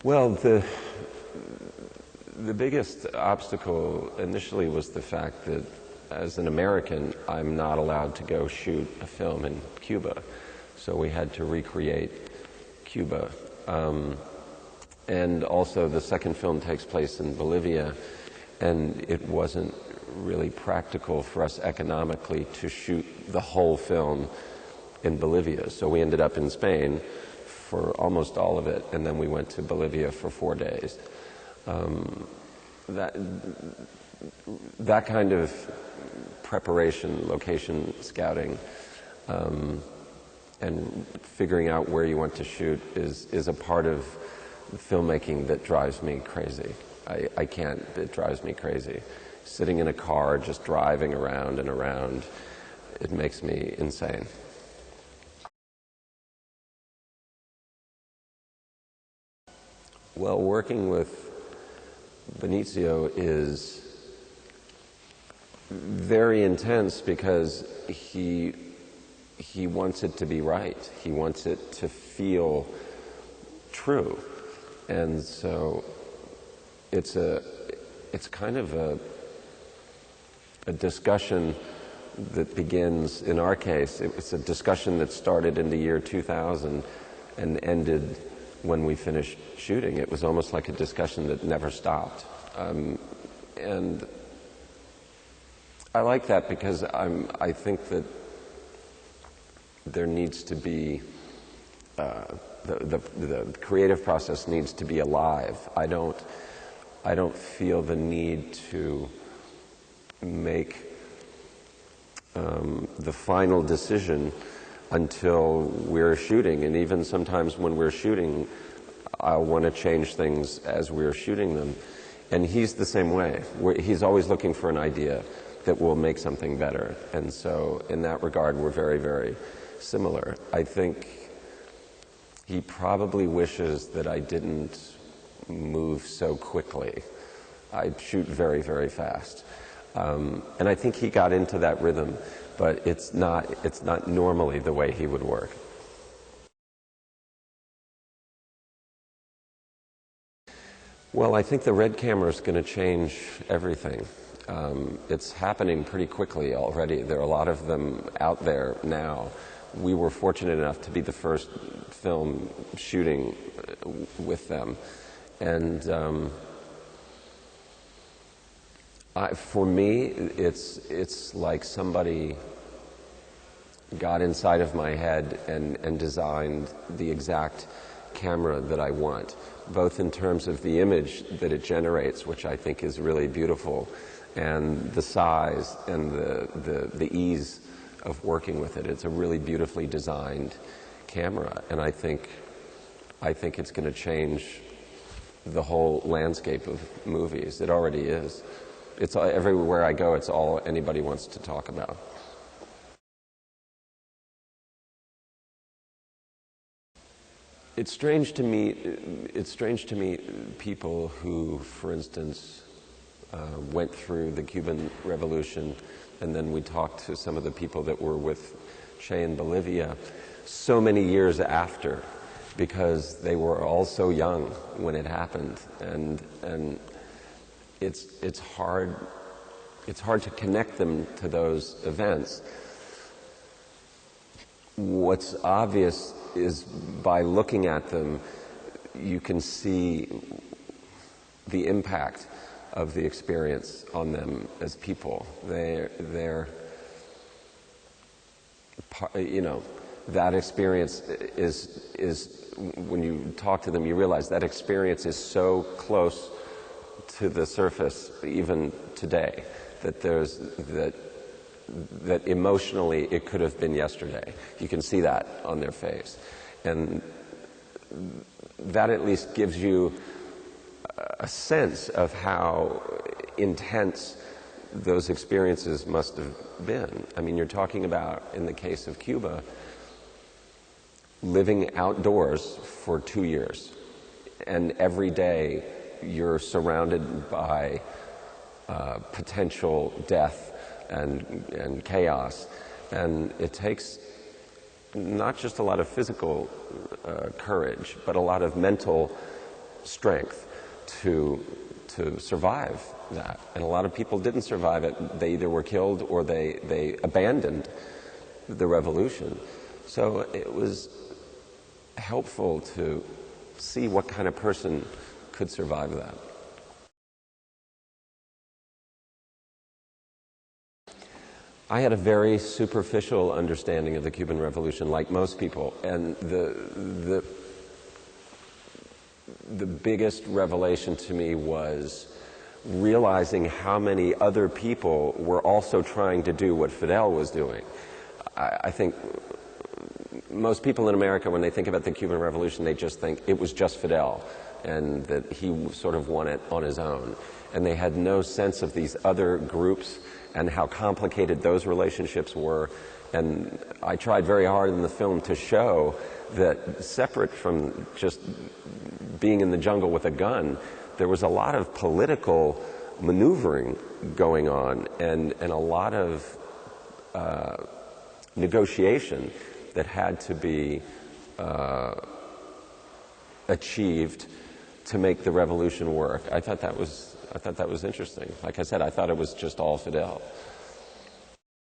Well, the biggest obstacle initially was the fact that as an American, I'm not allowed to go shoot a film in Cuba. So we had to recreate Cuba. And also the second film takes place in Bolivia, and it wasn't really practical for us economically to shoot the whole film in Bolivia. So we ended up in Spain for almost all of it, and then we went to Bolivia for 4 days. That kind of preparation, location scouting, and figuring out where you want to shoot is a part of filmmaking that drives me crazy. I can't, it drives me crazy. Sitting in a car, just driving around and around, it makes me insane. Well, working with Benicio is very intense because he wants it to be right. He wants it to feel true. And so it's kind of a discussion that begins, in our case, it's a discussion that started in the year 2000 and ended when we finished shooting. It was almost like a discussion that never stopped. And I like that because I think that there needs to be, the creative process needs to be alive. I don't feel the need to make the final decision until we're shooting. And even sometimes when we're shooting, I'll want to change things as we're shooting them. And he's the same way. He's always looking for an idea that will make something better. And so in that regard, we're very, very similar. I think he probably wishes that I didn't move so quickly. I shoot very, very fast. And I think he got into that rhythm, but it's not normally the way he would work. Well, I think the red camera is going to change everything. It's happening pretty quickly already. There are a lot of them out there now. We were fortunate enough to be the first film shooting with them. And for me, it's like somebody got inside of my head and designed the exact camera that I want, both in terms of the image that it generates, which I think is really beautiful, and the size and the ease of working with it. It's a really beautifully designed camera, and I think it's going to change the whole landscape of movies. It already is. It's everywhere I go, it's all anybody wants to talk about. It's strange to me people who, for instance, went through the Cuban Revolution, and then we talked to some of the people that were with Che in Bolivia so many years after, because they were all so young when it happened, and it's hard to connect them to those events. What's obvious is by looking at them, you can see the impact of the experience on them as people. They're you know, that experience is when you talk to them, you realize that experience is so close to the surface even today that that emotionally it could have been yesterday. You can see that on their face. And that at least gives you a sense of how intense those experiences must have been. I mean, you're talking about, in the case of Cuba, living outdoors for 2 years. And every day you're surrounded by potential death and chaos. And it takes not just a lot of physical courage, but a lot of mental strength to survive that. And a lot of people didn't survive it. They either were killed or they abandoned the revolution. So it was helpful to see what kind of person could survive that. I had a very superficial understanding of the Cuban Revolution, like most people, and the biggest revelation to me was realizing how many other people were also trying to do what Fidel was doing. I think most people in America, when they think about the Cuban Revolution, they just think it was just Fidel and that he sort of won it on his own. And they had no sense of these other groups and how complicated those relationships were. And I tried very hard in the film to show that separate from just being in the jungle with a gun, there was a lot of political maneuvering going on and a lot of negotiation that had to be achieved to make the revolution work. I thought that was interesting. Like I said, I thought it was just all Fidel.